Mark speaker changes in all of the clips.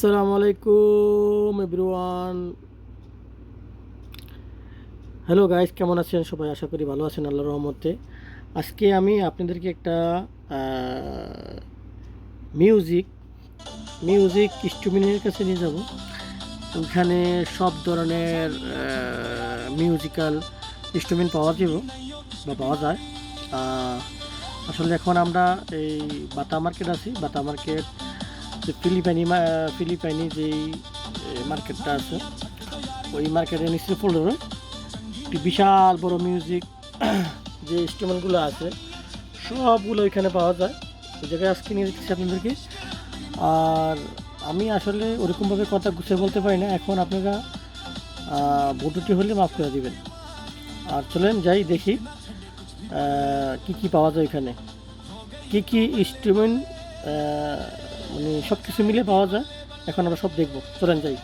Speaker 1: আসসালামু আলাইকুম everyone. Hello guys, কেমন আছেন সবাই? আশা করি ভালো আছেন আল্লাহর রহমতে। আজকে আমি আপনাদেরকে একটা মিউজিক মিউজিক ইনস্ট্রুমেন্টের কাছে নিয়ে যাব। ওইখানে সব ধরনের মিউজিক্যাল ইনস্ট্রুমেন্ট পাওয়া পাওয়া যায়। আহ, আসলে এখন আমরা এই বাটা মার্কেট আছি। বাটা মার্কেট যে ফিলিপাইনি যেই মার্কেটটা আছে, ওই মার্কেটের নিচে ফ্লোরে একটি বিশাল বড় মিউজিক যে ইনস্ট্রুমেন্টগুলো আছে সবগুলো এখানে পাওয়া যায়। ওই জায়গায় আজকে নিয়ে দেখতেছি আপনাদেরকে। আর আমি আসলে ওরকমভাবে কথা গুছিয়ে বলতে পারি না, এখন আপনারা ভুলটি হলে মাফ করে দিবেন। আর চলেন যাই দেখি কি কি পাওয়া যায় এখানে, কি কি ইনস্ট্রুমেন্ট মানে সব কিছু মিলে পাওয়া যায়। এখন আমরা সব দেখবো, চলেন যাই।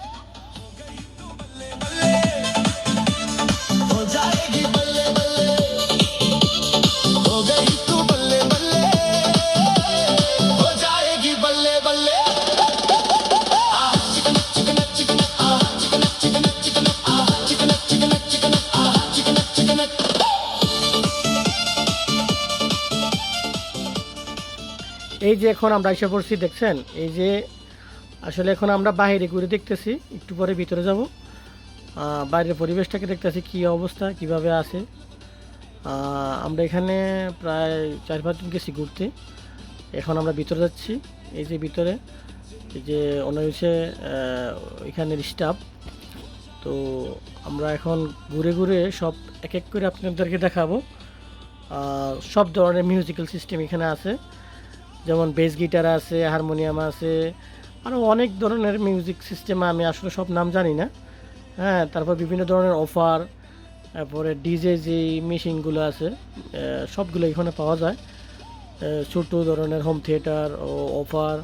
Speaker 1: এই যে এখন আমরা এসে পড়ছি, দেখছেন? এই যে আসলে এখন আমরা বাইরে ঘুরে দেখতেছি, একটু পরে ভিতরে যাব। বাইরের পরিবেশটাকে দেখতেছি কী অবস্থা, কিভাবে আছে। আমরা এখানে প্রায় 4-5 দিন গেছি ঘুরতে। এখন আমরা ভিতরে যাচ্ছি। এই যে ভিতরে এই যে হচ্ছে এখানের স্টাফ। তো আমরা এখন ঘুরে ঘুরে সব এক এক করে আপনাদেরকে দেখাবো। সব ধরনের মিউজিক্যাল সিস্টেম এখানে আছে, যেমন বেস গিটার আছে, হারমোনিয়াম আছে, আরও অনেক ধরনের মিউজিক সিস্টেম। আমি আসলে সব নাম জানি না। হ্যাঁ, তারপর বিভিন্ন ধরনের অফার, তারপরে ডিজে যে মেশিনগুলো আছে সবগুলো এখানে পাওয়া যায়। ছোটো ধরনের হোম থিয়েটার ও অফার,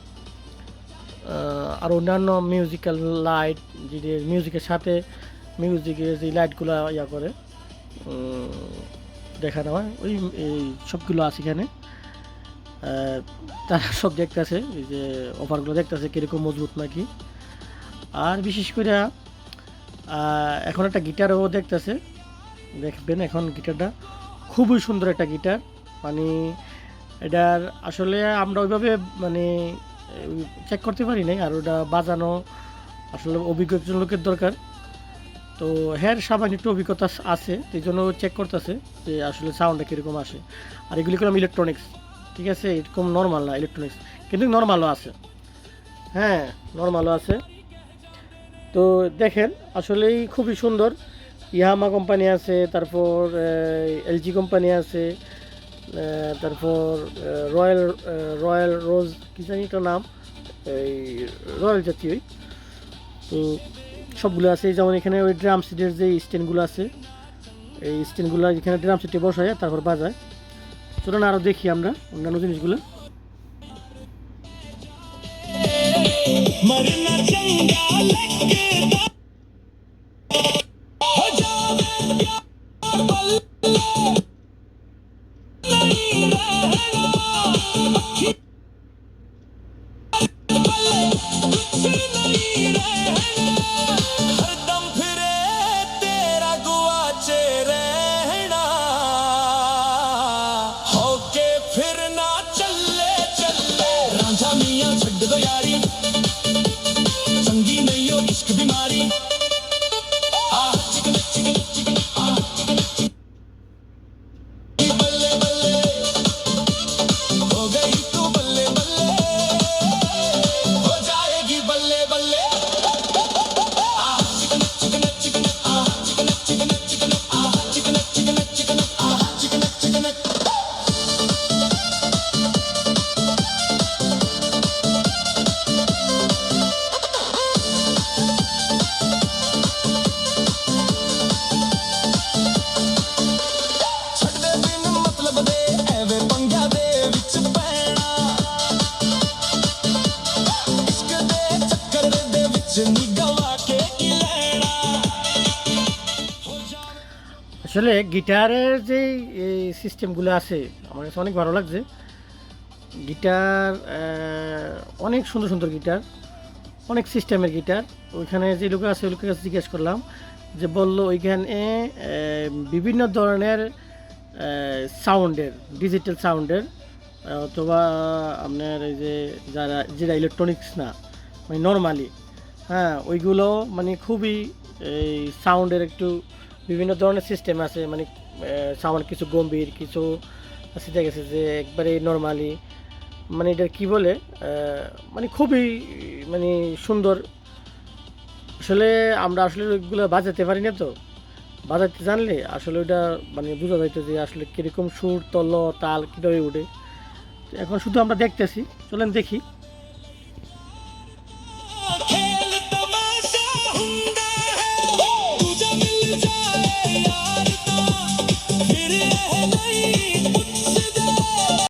Speaker 1: আর অন্যান্য মিউজিক্যাল লাইট, যে মিউজিকের সাথে মিউজিকের যে লাইটগুলো করে দেখানো হয়, ওই এই সবগুলো আছে এখানে। তারা সব দেখতেছে, এই যে অফারগুলো দেখতেছে কীরকম মজবুত নাকি। আর বিশেষ করে এখন একটা গিটারও দেখতেছে, দেখবেন। এখন গিটারটা খুবই সুন্দর একটা গিটার, মানে এটার আসলে আমরা ওইভাবে মানে চেক করতে পারি নাই। আর ওটা বাজানো আসলে অভিজ্ঞ একজন লোকের দরকার। তো হ্যাঁ, সামান্য একটু অভিজ্ঞতা আছে, এই জন্য চেক করতেছে যে আসলে সাউন্ডটা কীরকম আসে। আর এগুলি করলাম ইলেকট্রনিক্স, ঠিক আছে, এরকম নর্মাল না ইলেকট্রনিক্স, কিন্তু নর্মালও আছে। হ্যাঁ, নর্মালও আছে। তো দেখেন, আসলেই খুবই সুন্দর। ইয়ামাহা কোম্পানি আছে, তারপর এলজি কোম্পানি আছে, তারপর রয়্যাল রয়্যাল রোজ কী জানি একটা নাম, এই রয়্যাল জাতীয়ই। তো সবগুলো আছে। যেমন এখানে ওই ড্রাম সেটের যে স্ট্যান্ডগুলো আছে, এই স্ট্যান্ডগুলো এখানে ড্রাম সেটে বসায় তারপর বাজায়। চলুন আরও দেখি আমরা অন্যান্য জিনিসগুলো। আসলে গিটারের যে এই সিস্টেমগুলো আছে আমার কাছে অনেক ভালো লাগছে। গিটার অনেক সুন্দর সুন্দর গিটার, অনেক সিস্টেমের গিটার। ওইখানে যে লোক আছে ওই লোকের কাছে জিজ্ঞেস করলাম, যে বললো ওইখানে বিভিন্ন ধরনের সাউন্ডের, ডিজিটাল সাউন্ডের, অথবা আপনার এই যে যারা যেটা ইলেকট্রনিক্স না, মানে নর্মালি, হ্যাঁ ওইগুলো মানে খুবই এই সাউন্ডের একটু বিভিন্ন ধরনের সিস্টেম আছে, মানে সাউন্ড কিছু গম্ভীর, কিছু আছে দেখা গেছে যে একবারে নর্মালি, মানে এটা কি বলে মানে খুবই মানে সুন্দর। আসলে আমরা আসলে ওইগুলো বাজাতে পারি না, তো বাজাতে জানলে আসলে ওইটা মানে বোঝা যাইতো যে আসলে কীরকম সুর, তল, তাল কীভাবে উঠে। তো এখন শুধু আমরা দেখতেছি, চলেন দেখি।